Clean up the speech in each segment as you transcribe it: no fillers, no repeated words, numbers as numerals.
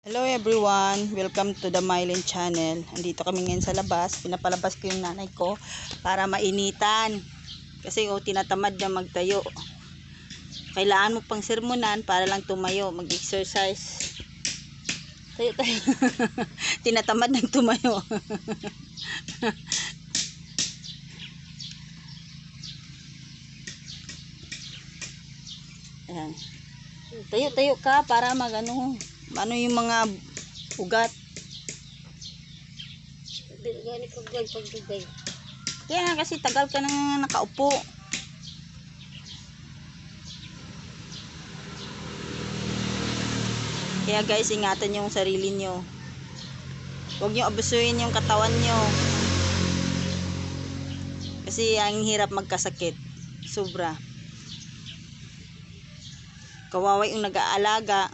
Hello everyone, welcome to the Mylene channel. Andito kami ngayon sa labas. Pinapalabas ko yung nanay ko para mainitan. Kasi tinatamad na magtayo. Kailangan mo pang sermonan para lang tumayo, mag-exercise. Tayo. Tinatamad nang tumayo. Ayan. Tayo ka para ano yung mga ugat. Kaya nga kasi tagal ka nang nakaupo. Kaya guys, ingatan yung sarili nyo. Huwag nyo abusuin yung katawan nyo. Kasi ang hirap magkasakit. Sobra. Kawawa yung nag-aalaga.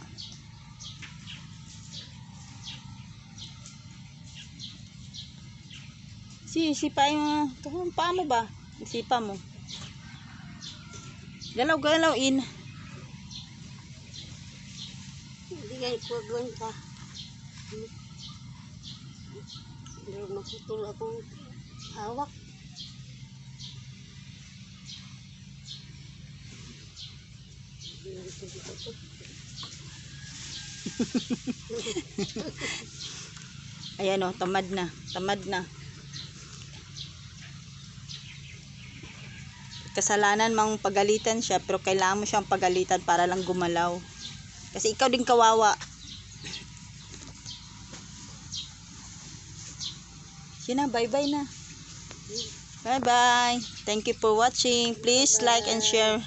Sipain mo. Ang paa mo ba? Sipa mo. Galaw-galawin. Hindi ganit ko gawin pa. Pero maputol akong hawak. Ayan o, tamad na. Tamad na. Kasalanan mang pagalitan siya, pero kailangan mo siyang pagalitan para lang gumalaw. Kasi ikaw din kawawa. Siya na, bye-bye na. Bye-bye. Thank you for watching. Please like and share.